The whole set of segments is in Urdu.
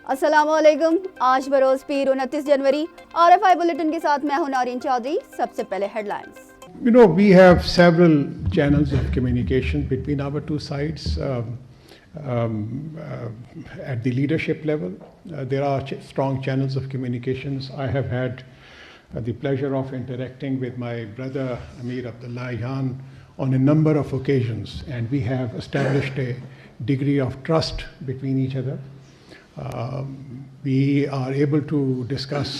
السلام علیکم. آج بروز پیر 29 جنوری. RFI بلیٹن کے ساتھ میں ہوں نارین چودھری. سب سے پہلے headlines. You know, we have several channels of communication between our two sides. At the leadership level, there are strong channels of communications. I have had the pleasure of interacting with my brother Amir Abdullahian on a number of occasions, and we have established a degree of trust between each other. We are able to discuss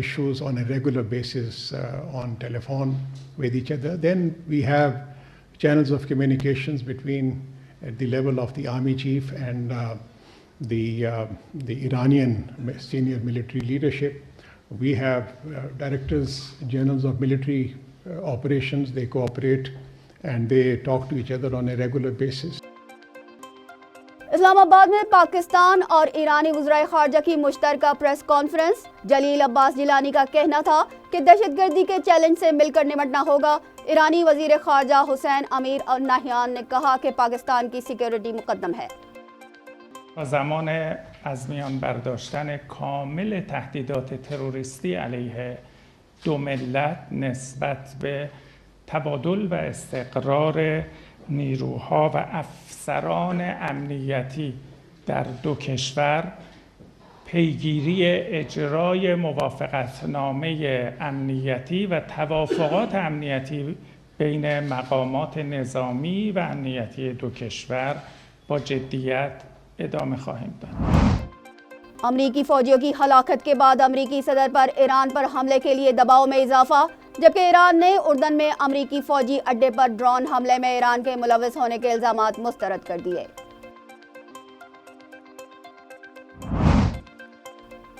issues on a regular basis on telephone with each other. Then we have channels of communications between at the level of the army chief and the Iranian senior military leadership. We have directors generals of military operations. They cooperate and they talk to each other on a regular basis. اسلام آباد میں پاکستان اور ایرانی وزرائے خارجہ کی مشترکہ پریس کانفرنس. جلیل عباس جیلانی کا کہنا تھا کہ دہشت گردی کے چیلنج سے مل کر نمٹنا ہوگا. ایرانی وزیر خارجہ حسین امیر النہیان نے کہا کہ پاکستان کی سیکیورٹی مقدم ہے. با زمان از میان برداشتن کامل تهدیدات تروریستی علیه دو ملت نسبت به تبادل و استقرار نیروها و افسران امنیتی در دو کشور پیگیری اجرای موافقتنامه امنیتی و توافقات امنیتی بین مقامات نظامی و امنیتی دو کشور با جدیت ادامه خواهیم داد. امریکی فوجیوں کی ہلاکت کے بعد امریکی صدر پر ایران پر حملے کے لیے دباؤ میں اضافہ. جبکہ ایران نے اردن میں امریکی فوجی اڈے پر ڈرون حملے میں ایران کے ملوث ہونے کے الزامات مسترد کر دیے.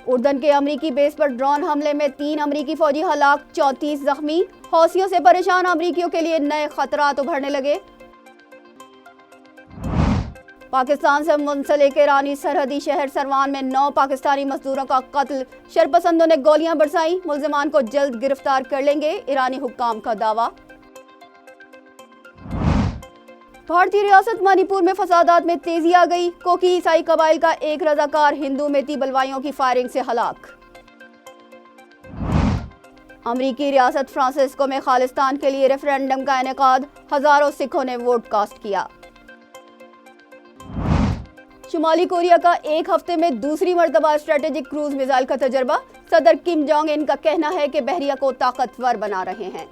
اردن کے امریکی بیس پر ڈرون حملے میں 3 امریکی فوجی ہلاک، 34 زخمی. حوثیوں سے پریشان امریکیوں کے لیے نئے خطرات ابھرنے لگے. پاکستان سے منسلک ایرانی سرحدی شہر سروان میں 9 پاکستانی مزدوروں کا قتل. شرپسندوں نے گولیاں برسائیں. ملزمان کو جلد گرفتار کر لیں گے، ایرانی حکام کا دعویٰ. بھارتی ریاست منی پور میں فسادات میں تیزی آ گئی. کوکی عیسائی قبائل کا ایک رضاکار ہندو میتی بلوائیوں کی فائرنگ سے ہلاک. امریکی ریاست فرانسسکو میں خالستان کے لیے ریفرینڈم کا انعقاد. ہزاروں سکھوں نے ووٹ کاسٹ کیا. شمالی کوریا کا ایک ہفتے میں دوسری مرتبہ اسٹریٹجک کروز میزائل کا تجربہ. صدر کم جونگ ان کا کہنا ہے کہ بحریہ کو طاقتور بنا رہے ہیں.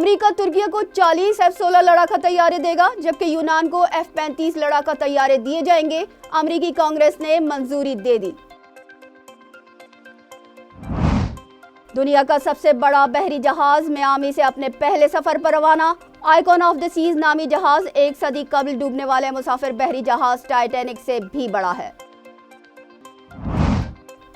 امریکہ ترکیہ کو 40 F-16 لڑاکا طیارے دے گا، جبکہ یونان کو F-35 لڑاکا طیارے دیے جائیں گے. امریکی کانگریس نے منظوری دے دی. دنیا کا سب سے بڑا بحری جہاز میامی سے اپنے پہلے سفر پر روانہ. آئیکن آف دی سیز نامی جہاز 1 صدی قبل ڈوبنے والے مسافر بحری جہاز ٹائٹینک سے بھی بڑا ہے.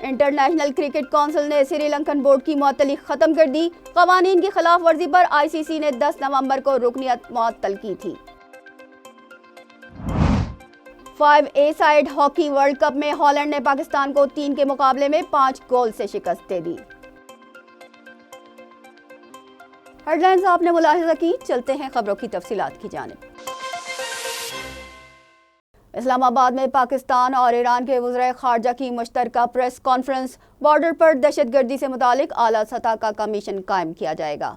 انٹرنیشنل کرکٹ کونسل نے سری لنکن بورڈ کی معطلی ختم کر دی. قوانین کی خلاف ورزی پر ICC نے 10 نومبر کو رکنیت معطل کی تھی. 5A side hockey world cup میں ہالینڈ نے پاکستان کو 3 کے مقابلے میں 5 گول سے شکست دے دی. ہیڈ لائنز آپ نے ملاحظہ کی. چلتے ہیں خبروں کی تفصیلات کی جانب. اسلام آباد میں پاکستان اور ایران کے وزرائے خارجہ کی مشترکہ پریس کانفرنس. بارڈر پر دہشت گردی سے متعلق اعلیٰ سطح کا کمیشن قائم کیا جائے گا.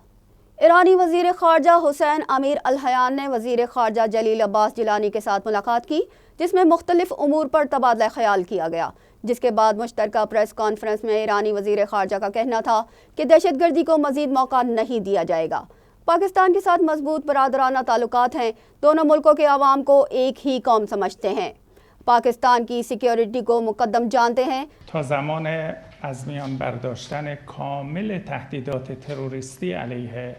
ایرانی وزیر خارجہ حسین امیر النہیان نے وزیر خارجہ جلیل عباس جیلانی کے ساتھ ملاقات کی، جس میں مختلف امور پر تبادلہ خیال کیا گیا. جس کے بعد مشترکہ پریس کانفرنس میں ایرانی وزیر خارجہ کا کہنا تھا کہ دہشت گردی کو مزید موقع نہیں دیا جائے گا. پاکستان کے ساتھ مضبوط برادرانہ تعلقات ہیں. دونوں ملکوں کے عوام کو ایک ہی قوم سمجھتے ہیں. پاکستان کی سیکیورٹی کو مقدم جانتے ہیں. تا زمان از میان برداشتن کامل تهدیدات تروریستی علیه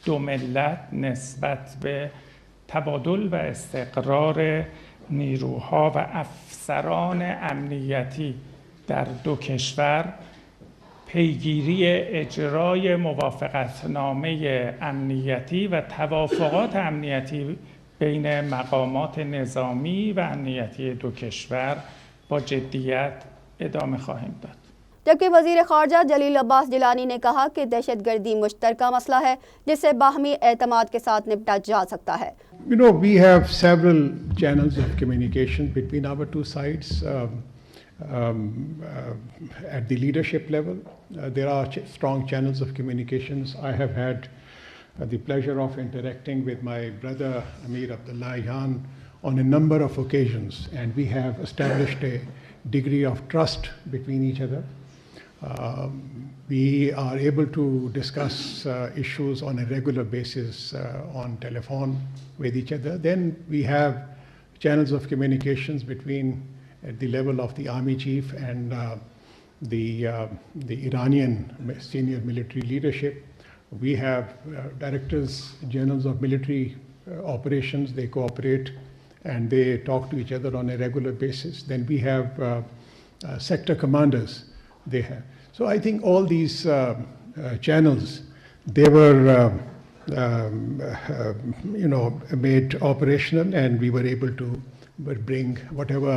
دو ملت نسبت به تبادل و استقرار نیروها و افسران امنیتی در دو کشور پیگیری اجرای موافقتنامه امنیتی و توافقات امنیتی بین مقامات نظامی و امنیتی دو کشور با جدیت ادامه خواهیم داد. جبکہ وزیر خارجہ جلیل عباس جیلانی نے کہا کہ دہشت گردی مشترکہ مسئلہ ہے جس سے باہمی اعتماد کے ساتھ نپٹا جا سکتا ہے۔ You know, we have several channels of communication between our two sides. At the leadership level, there are strong channels of communications. I have had the pleasure of interacting with my brother Amir Abdullah Yan on a number of occasions, and we have established a degree of trust between each other. We are able to discuss issues on a regular basis on telephone with each other. Then we have channels of communications between at the level of the army chief and the Iranian senior military leadership. We have directors generals of military operations. They cooperate and they talk to each other on a regular basis. Then we have sector commanders. They have. So I think all these channels, they were made operational, and we were able to bring whatever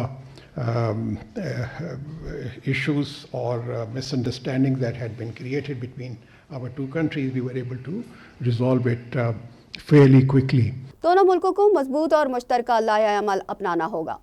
issues or misunderstandings that had been created between our two countries, we were able to resolve it fairly quickly. دونوں ملکوں کو مضبوط اور مشترکہ لائحہ عمل اپنانا ہوگا۔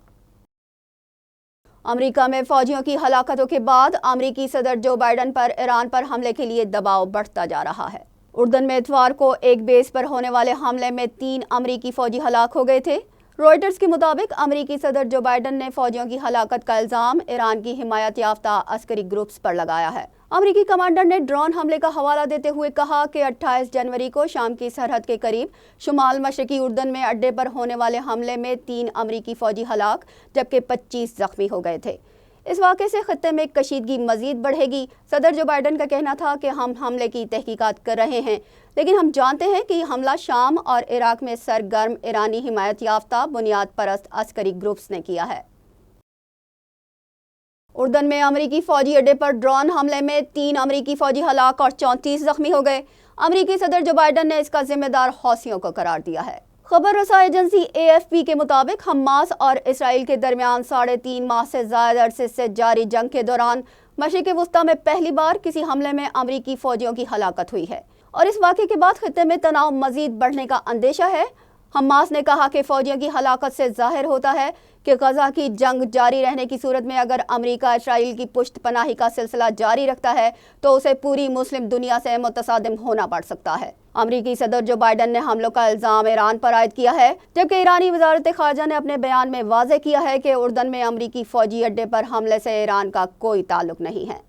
امریکہ میں فوجیوں کی ہلاکتوں کے بعد امریکی صدر جو بائیڈن پر ایران پر حملے کے لیے دباؤ بڑھتا جا رہا ہے۔ اردن میں اتوار کو ایک بیس پر ہونے والے حملے میں 3 امریکی فوجی ہلاک ہو گئے تھے۔ رائٹرز کے مطابق امریکی صدر جو بائیڈن نے فوجیوں کی ہلاکت کا الزام ایران کی حمایت یافتہ عسکری گروپس پر لگایا ہے۔ امریکی کمانڈر نے ڈرون حملے کا حوالہ دیتے ہوئے کہا کہ 28 جنوری کو شام کی سرحد کے قریب شمال مشرقی اردن میں اڈے پر ہونے والے حملے میں 3 امریکی فوجی ہلاک جبکہ 25 زخمی ہو گئے تھے۔ اس واقعے سے خطے میں کشیدگی مزید بڑھے گی۔ صدر جو بائیڈن کا کہنا تھا کہ ہم حملے کی تحقیقات کر رہے ہیں، لیکن ہم جانتے ہیں کہ یہ حملہ شام اور عراق میں سرگرم ایرانی حمایت یافتہ بنیاد پرست عسکری گروپس نے کیا ہے۔ اردن میں امریکی فوجی اڈے پر ڈرون حملے میں 3 امریکی فوجی ہلاک اور 34 زخمی ہو گئے۔ امریکی صدر جو بائیڈن نے اس کا ذمہ دار حوثیوں کو قرار دیا ہے۔ خبر رساں ایجنسی AFP کے مطابق حماس اور اسرائیل کے درمیان 3.5 ماہ سے زائد عرصے سے جاری جنگ کے دوران مشرق وسطیٰ میں پہلی بار کسی حملے میں امریکی فوجیوں کی ہلاکت ہوئی ہے، اور اس واقعے کے بعد خطے میں تناؤ مزید بڑھنے کا اندیشہ ہے۔ حماس نے کہا کہ فوجیوں کی ہلاکت سے ظاہر ہوتا ہے کہ غزہ کی جنگ جاری رہنے کی صورت میں اگر امریکہ اسرائیل کی پشت پناہی کا سلسلہ جاری رکھتا ہے تو اسے پوری مسلم دنیا سے متصادم ہونا پڑ سکتا ہے۔ امریکی صدر جو بائیڈن نے حملوں کا الزام ایران پر عائد کیا ہے، جبکہ ایرانی وزارت خارجہ نے اپنے بیان میں واضح کیا ہے کہ اردن میں امریکی فوجی اڈے پر حملے سے ایران کا کوئی تعلق نہیں ہے۔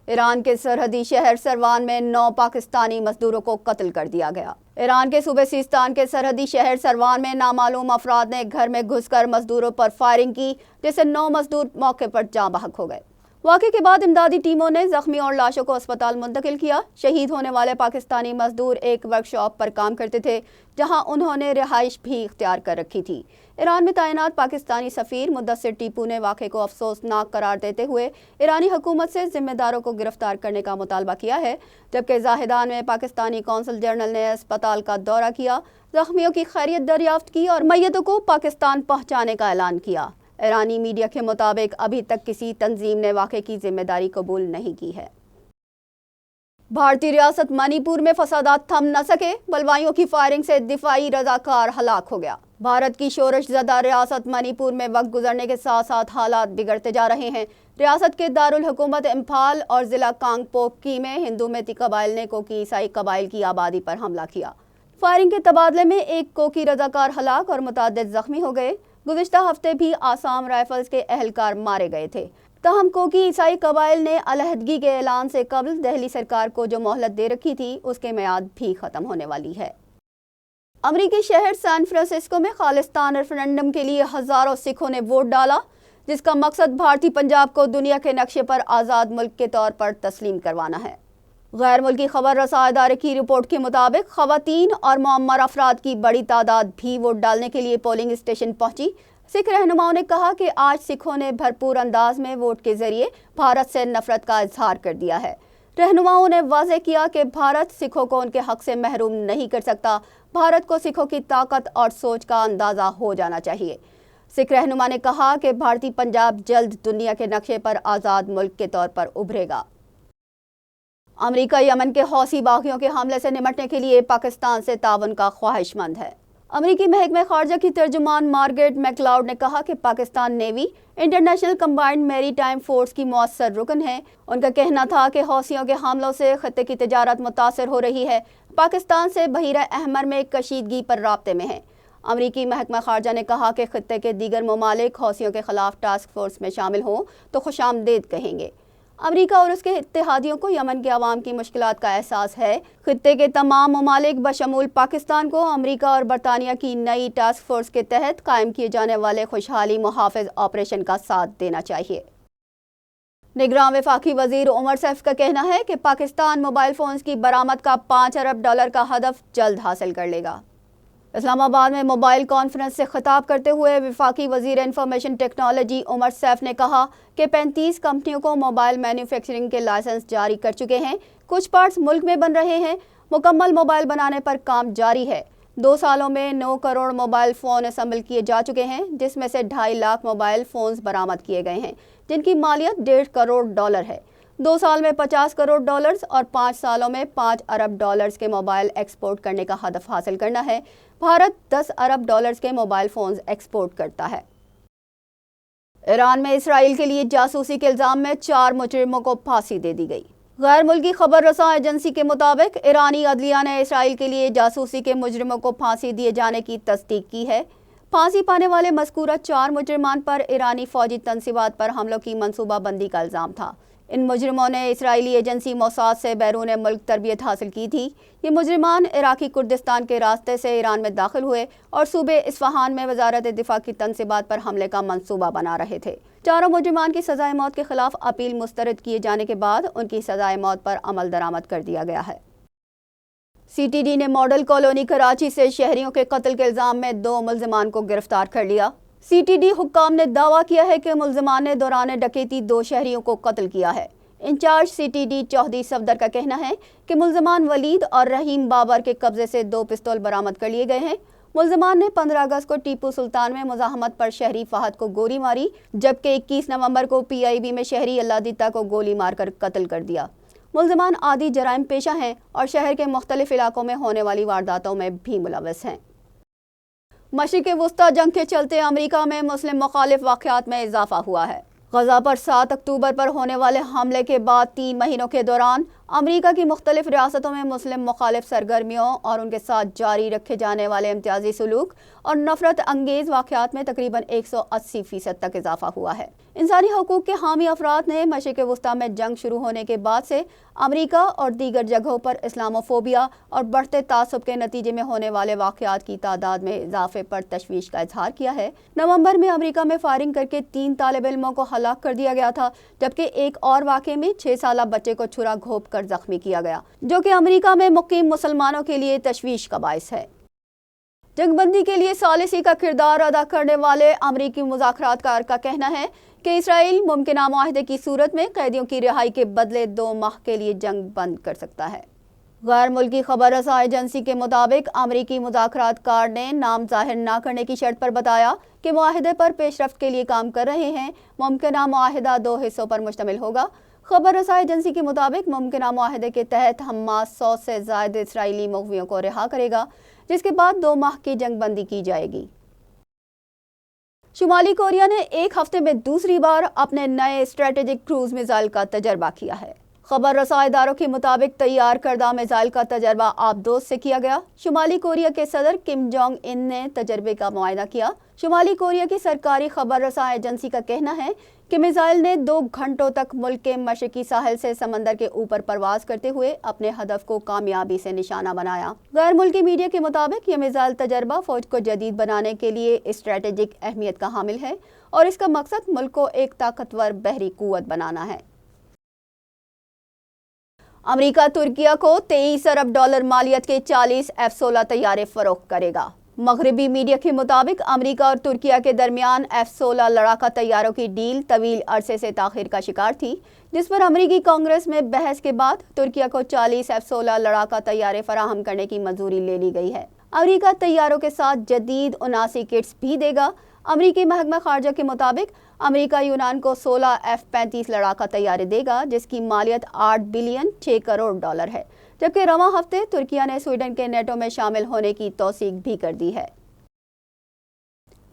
ایران کے سرحدی شہر سروان میں 9 پاکستانی مزدوروں کو قتل کر دیا گیا۔ ایران کے صوبے سیستان کے سرحدی شہر سروان میں نامعلوم افراد نے گھر میں گھس کر مزدوروں پر فائرنگ کی، جس سے 9 مزدور موقع پر جاں بحق ہو گئے۔ واقعے کے بعد امدادی ٹیموں نے زخمی اور لاشوں کو اسپتال منتقل کیا۔ شہید ہونے والے پاکستانی مزدور ایک ورک شاپ پر کام کرتے تھے، جہاں انہوں نے رہائش بھی اختیار کر رکھی تھی۔ ایران میں تعینات پاکستانی سفیر مدثر ٹیپو نے واقعے کو افسوسناک قرار دیتے ہوئے ایرانی حکومت سے ذمہ داروں کو گرفتار کرنے کا مطالبہ کیا ہے، جبکہ زاہدان میں پاکستانی قونصل جنرل نے اسپتال کا دورہ کیا، زخمیوں کی خیریت دریافت کی اور میتوں کو پاکستان پہنچانے کا اعلان کیا۔ ایرانی میڈیا کے مطابق ابھی تک کسی تنظیم نے واقعے کی ذمہ داری قبول نہیں کی ہے۔ بھارتی ریاست منی پور میں فسادات تھم نہ سکے، بلوائیوں کی فائرنگ سے دفاعی رضاکار ہلاک ہو گیا۔ بھارت کی شورش زدہ ریاست منی پور میں وقت گزرنے کے ساتھ ساتھ حالات بگڑتے جا رہے ہیں۔ ریاست کے دارالحکومت امپھال اور ضلع کانگ پوکپی میں ہندو میتی قبائل نے کوکی عیسائی قبائل کی آبادی پر حملہ کیا۔ فائرنگ کے تبادلے میں ایک کوکی رضاکار ہلاک اور متعدد زخمی ہو گئے۔ گزشتہ ہفتے بھی آسام رائفلز کے اہلکار مارے گئے تھے۔ تاہم کوکی عیسائی قبائل نے علیحدگی کے اعلان سے قبل دہلی سرکار کو جو مہلت دے رکھی تھی، اس کے میعاد بھی ختم ہونے والی ہے۔ امریکی شہر سان فرانسسکو میں خالصتان ریفرنڈم کے لیے ہزاروں سکھوں نے ووٹ ڈالا، جس کا مقصد بھارتی پنجاب کو دنیا کے نقشے پر آزاد ملک کے طور پر تسلیم کروانا ہے۔ غیر ملکی خبر رساں ادارے کی رپورٹ کے مطابق خواتین اور معمر افراد کی بڑی تعداد بھی ووٹ ڈالنے کے لیے پولنگ اسٹیشن پہنچی۔ سکھ رہنماؤں نے کہا کہ آج سکھوں نے بھرپور انداز میں ووٹ کے ذریعے بھارت سے نفرت کا اظہار کر دیا ہے۔ رہنماؤں نے واضح کیا کہ بھارت سکھوں کو ان کے حق سے محروم نہیں کر سکتا۔ بھارت کو سکھوں کی طاقت اور سوچ کا اندازہ ہو جانا چاہیے۔ سکھ رہنما نے کہا کہ بھارتی پنجاب جلد دنیا کے نقشے پر آزاد ملک کے طور پر ابھرے گا۔ امریکہ یمن کے حوثی باغیوں کے حملے سے نمٹنے کے لیے پاکستان سے تعاون کا خواہش مند ہے۔ امریکی محکمہ خارجہ کی ترجمان مارگریٹ میکلاؤڈ نے کہا کہ پاکستان نیوی انٹرنیشنل کمبائنڈ میری ٹائم فورس کی مؤثر رکن ہے۔ ان کا کہنا تھا کہ حوثیوں کے حملوں سے خطے کی تجارت متاثر ہو رہی ہے، پاکستان سے بحیرہ احمر میں کشیدگی پر رابطے میں ہے۔ امریکی محکمہ خارجہ نے کہا کہ خطے کے دیگر ممالک حوثیوں کے خلاف ٹاسک فورس میں شامل ہوں تو خوش آمدید کہیں گے۔ امریکہ اور اس کے اتحادیوں کو یمن کے عوام کی مشکلات کا احساس ہے۔ خطے کے تمام ممالک بشمول پاکستان کو امریکہ اور برطانیہ کی نئی ٹاسک فورس کے تحت قائم کیے جانے والے خوشحالی محافظ آپریشن کا ساتھ دینا چاہیے۔ نگراں وفاقی وزیر عمر سیف کا کہنا ہے کہ پاکستان موبائل فونز کی برآمد کا $5 ارب کا ہدف جلد حاصل کر لے گا۔ اسلام آباد میں موبائل کانفرنس سے خطاب کرتے ہوئے وفاقی وزیر انفارمیشن ٹیکنالوجی عمر سیف نے کہا کہ 35 کمپنیوں کو موبائل مینوفیکچرنگ کے لائسنس جاری کر چکے ہیں، کچھ پارٹس ملک میں بن رہے ہیں، مکمل موبائل بنانے پر کام جاری ہے۔ 2 سالوں میں 9 کروڑ موبائل فون اسمبل کیے جا چکے ہیں، جس میں سے 2.5 لاکھ موبائل فونز برآمد کیے گئے ہیں، جن کی مالیت $1.5 کروڑ ہے۔ 2 سال میں $50 کروڑ اور 5 سالوں میں $5 ارب کے موبائل ایکسپورٹ کرنے کا ہدف حاصل کرنا ہے۔ بھارت $10 ارب کے موبائل فونز ایکسپورٹ کرتا ہے۔ ایران میں اسرائیل کے لیے جاسوسی کے الزام میں 4 مجرموں کو پھانسی دے دی گئی۔ غیر ملکی خبر رساں ایجنسی کے مطابق ایرانی عدلیہ نے اسرائیل کے لیے جاسوسی کے مجرموں کو پھانسی دیے جانے کی تصدیق کی ہے۔ پھانسی پانے والے مذکورہ 4 مجرمان پر ایرانی فوجی تنصیبات پر حملوں کی منصوبہ بندی کا الزام تھا۔ ان مجرموں نے اسرائیلی ایجنسی موساد سے بیرون ملک تربیت حاصل کی تھی۔ یہ مجرمان عراقی کردستان کے راستے سے ایران میں داخل ہوئے اور صوبے اصفہان میں وزارت دفاع کی تنصیبات پر حملے کا منصوبہ بنا رہے تھے۔ 4 مجرمان کی سزائے موت کے خلاف اپیل مسترد کیے جانے کے بعد ان کی سزائے موت پر عمل درآمد کر دیا گیا ہے۔ CTD نے ماڈل کالونی کراچی سے شہریوں کے قتل کے الزام میں 2 ملزمان کو گرفتار کر لیا۔ CTD حکام نے دعویٰ کیا ہے کہ ملزمان نے دوران ڈکیتی 2 شہریوں کو قتل کیا ہے۔ انچارج CTD چوہدری صفدر کا کہنا ہے کہ ملزمان ولید اور رحیم بابر کے قبضے سے 2 پستول برآمد کر لیے گئے ہیں۔ ملزمان نے 15 اگست کو ٹیپو سلطان میں مزاحمت پر شہری فہد کو گولی ماری، جبکہ 21 نومبر کو PIB میں شہری اللہ دیتا کو گولی مار کر قتل کر دیا۔ ملزمان عادی جرائم پیشہ ہیں اور شہر کے مختلف علاقوں میں ہونے والی وارداتوں میں بھی ملوث ہیں۔ مشرق وسطی جنگ کے چلتے امریکہ میں مسلم مخالف واقعات میں اضافہ ہوا ہے۔ غزہ پر 7 اکتوبر پر ہونے والے حملے کے بعد 3 مہینوں کے دوران امریکہ کی مختلف ریاستوں میں مسلم مخالف سرگرمیوں اور ان کے ساتھ جاری رکھے جانے والے امتیازی سلوک اور نفرت انگیز واقعات میں تقریباً 180% تک اضافہ ہوا ہے۔ انسانی حقوق کے حامی افراد نے مشرق وسطی میں جنگ شروع ہونے کے بعد سے امریکہ اور دیگر جگہوں پر اسلاموفوبیا اور بڑھتے تعصب کے نتیجے میں ہونے والے واقعات کی تعداد میں اضافے پر تشویش کا اظہار کیا ہے۔ نومبر میں امریکہ میں فائرنگ کر کے 3 طالب علموں کو ہلاک کر دیا گیا تھا، جبکہ ایک اور واقعے میں 6 سالہ بچے کو چھرا گھونپ کر زخمی کیا گیا، جو کہ امریکہ میں مقیم مسلمانوں کے لیے تشویش کا باعث ہے۔ جنگ بندی کے لیے ثالثی کا کردار ادا کرنے والے امریکی مذاکرات کار کا کہنا ہے کہ اسرائیل ممکنہ معاہدے کی صورت میں قیدیوں کی رہائی کے بدلے 2 ماہ کے لیے جنگ بند کر سکتا ہے۔ غیر ملکی خبر رساں ایجنسی کے مطابق امریکی مذاکرات کار نے نام ظاہر نہ کرنے کی شرط پر بتایا کہ معاہدے پر پیش رفت کے لیے کام کر رہے ہیں۔ ممکنہ معاہدہ 2 حصوں پر مشتمل ہوگا۔ خبر رساں ایجنسی کے مطابق ممکنہ معاہدے کے تحت حماس 100 سے زائد اسرائیلی مغویوں کو رہا کرے گا، جس کے بعد 2 ماہ کی جنگ بندی کی جائے گی۔ شمالی کوریا نے 1 ہفتے میں دوسری بار اپنے نئے اسٹریٹجک کروز میزائل کا تجربہ کیا ہے۔ خبر رساں اداروں کے مطابق تیار کردہ میزائل کا تجربہ آبدوز سے کیا گیا۔ شمالی کوریا کے صدر کم جونگ ان نے تجربے کا معائنہ کیا۔ شمالی کوریا کی سرکاری خبر رساں ایجنسی کا کہنا ہے کہ میزائل نے 2 گھنٹوں تک ملک کے مشرقی ساحل سے سمندر کے اوپر پرواز کرتے ہوئے اپنے ہدف کو کامیابی سے نشانہ بنایا۔ غیر ملکی میڈیا کے مطابق یہ میزائل تجربہ فوج کو جدید بنانے کے لیے اسٹریٹجک اہمیت کا حامل ہے اور اس کا مقصد ملک کو ایک طاقتور بحری قوت بنانا ہے۔ امریکہ ترکیہ کو $23 ارب مالیت کے 40 F-16 طیارے فروخت کرے گا۔ مغربی میڈیا کے مطابق امریکہ اور ترکیہ کے درمیان F-16 لڑاکا طیاروں کی ڈیل طویل عرصے سے تاخیر کا شکار تھی، جس پر امریکی کانگریس میں بحث کے بعد ترکیہ کو 40 F-16 لڑاکا طیارے فراہم کرنے کی منظوری لے لی گئی ہے۔ امریکہ طیاروں کے ساتھ جدید 79 کٹس بھی دے گا۔ امریکی محکمہ خارجہ کے مطابق امریکہ یونان کو 16 F-35 لڑاکا طیارے دے گا، جس کی مالیت 8 بلین 6 کروڑ ڈالر ہے، جبکہ رواں ہفتے ترکیہ نے سویڈن کے نیٹو میں شامل ہونے کی توثیق بھی کر دی ہے۔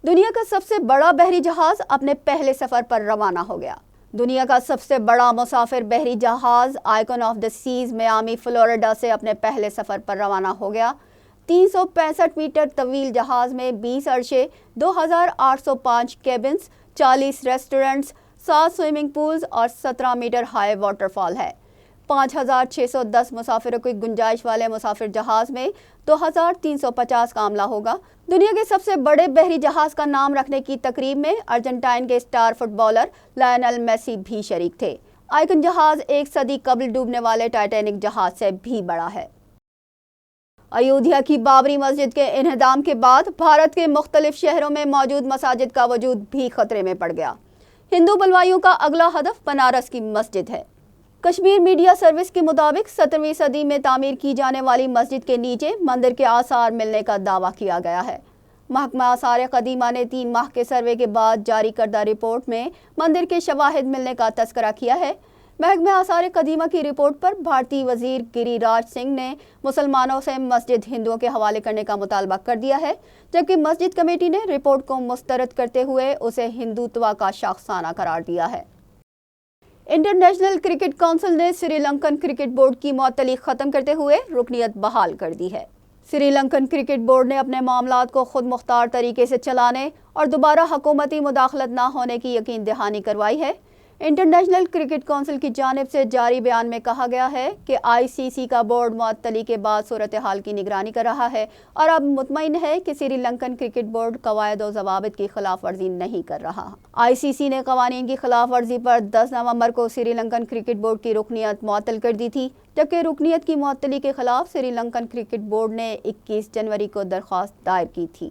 دنیا کا سب سے بڑا بحری جہاز اپنے پہلے سفر پر روانہ ہو گیا۔ دنیا کا سب سے بڑا مسافر بحری جہاز Icon of the Seas Miami Florida سے اپنے پہلے سفر پر روانہ ہو گیا۔ 365 میٹر طویل جہاز میں 20 عرشے، 2805 کیبنز، 40 ریسٹورنٹس، 7 سوئمنگ پولز اور 17 میٹر ہائی واٹر فال ہے۔ 5610 مسافروں کی گنجائش والے مسافر جہاز میں 2350 کا عملہ ہوگا۔ دنیا کے سب سے بڑے بحری جہاز کا نام رکھنے کی تقریب میں ارجنٹائن کے star footballer Lionel Messi بھی شریک تھے۔ آئیکن جہاز 1 صدی قبل ڈوبنے والے ٹائٹینک جہاز سے بھی بڑا ہے۔ ایودھیا کی بابری مسجد کے انہدام کے بعد بھارت کے مختلف شہروں میں موجود مساجد کا وجود بھی خطرے میں پڑ گیا۔ ہندو بلوائیوں کا اگلا ہدف بنارس کی مسجد ہے۔ کشمیر میڈیا سروس کے مطابق 17ویں صدی میں تعمیر کی جانے والی مسجد کے نیچے مندر کے آثار ملنے کا دعویٰ کیا گیا ہے۔ محکمہ آثار قدیمہ نے 3 ماہ کے سروے کے بعد جاری کردہ رپورٹ میں مندر کے شواہد ملنے کا تذکرہ کیا ہے۔ محکمہ آثار قدیمہ کی رپورٹ پر بھارتی وزیر گری راج سنگھ نے مسلمانوں سے مسجد ہندوؤں کے حوالے کرنے کا مطالبہ کر دیا ہے، جبکہ مسجد کمیٹی نے رپورٹ کو مسترد کرتے ہوئے اسے ہندوتوا کا شاخسانہ قرار دیا ہے۔ انٹرنیشنل کرکٹ کونسل نے سری لنکن کرکٹ بورڈ کی معطلی ختم کرتے ہوئے رکنیت بحال کر دی ہے۔ سری لنکن کرکٹ بورڈ نے اپنے معاملات کو خود مختار طریقے سے چلانے اور دوبارہ حکومتی مداخلت نہ ہونے کی یقین دہانی کروائی ہے۔ انٹرنیشنل کرکٹ کونسل کی جانب سے جاری بیان میں کہا گیا ہے کہ ICC کا بورڈ معطلی کے بعد صورتحال کی نگرانی کر رہا ہے اور اب مطمئن ہے کہ سری لنکن کرکٹ بورڈ قواعد و ضوابط کی خلاف ورزی نہیں کر رہا۔ ICC نے قوانین کی خلاف ورزی پر 10 نومبر کو سری لنکن کرکٹ بورڈ کی رکنیت معطل کر دی تھی، جبکہ رکنیت کی معطلی کے خلاف سری لنکن کرکٹ بورڈ نے 21 جنوری کو درخواست دائر کی تھی۔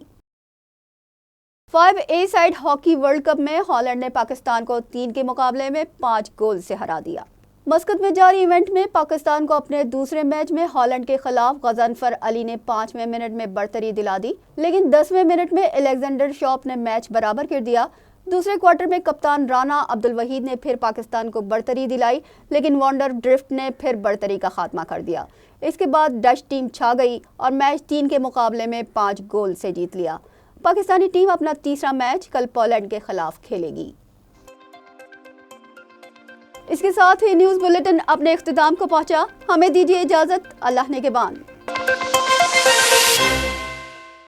5A side hockey world cup میں ہالینڈ نے پاکستان کو 3 کے مقابلے میں 5 گول سے ہرا دیا۔ مسقط میں جاری ایونٹ میں پاکستان کو اپنے دوسرے میچ میں ہالینڈ کے خلاف غضنفر علی نے 5ویں منٹ میں برتری دلا دی، لیکن 10ویں منٹ میں الیگزینڈر شاپ نے میچ برابر کر دیا۔ دوسرے کوارٹر میں کپتان رانا عبدالوحید نے پھر پاکستان کو برتری دلائی، لیکن وانڈر ڈرفٹ نے پھر برتری کا خاتمہ کر دیا۔ اس کے بعد ڈچ ٹیم چھا گئی اور میچ 3 کے مقابلے میں 5 گول سے جیت لیا۔ پاکستانی ٹیم اپنا تیسرا میچ کل پولینڈ کے خلاف کھیلے گی۔ اس کے ساتھ ہی نیوز بلیٹن اپنے اختتام کو پہنچا۔ ہمیں دیجیے اجازت۔ اللہ نگہبان۔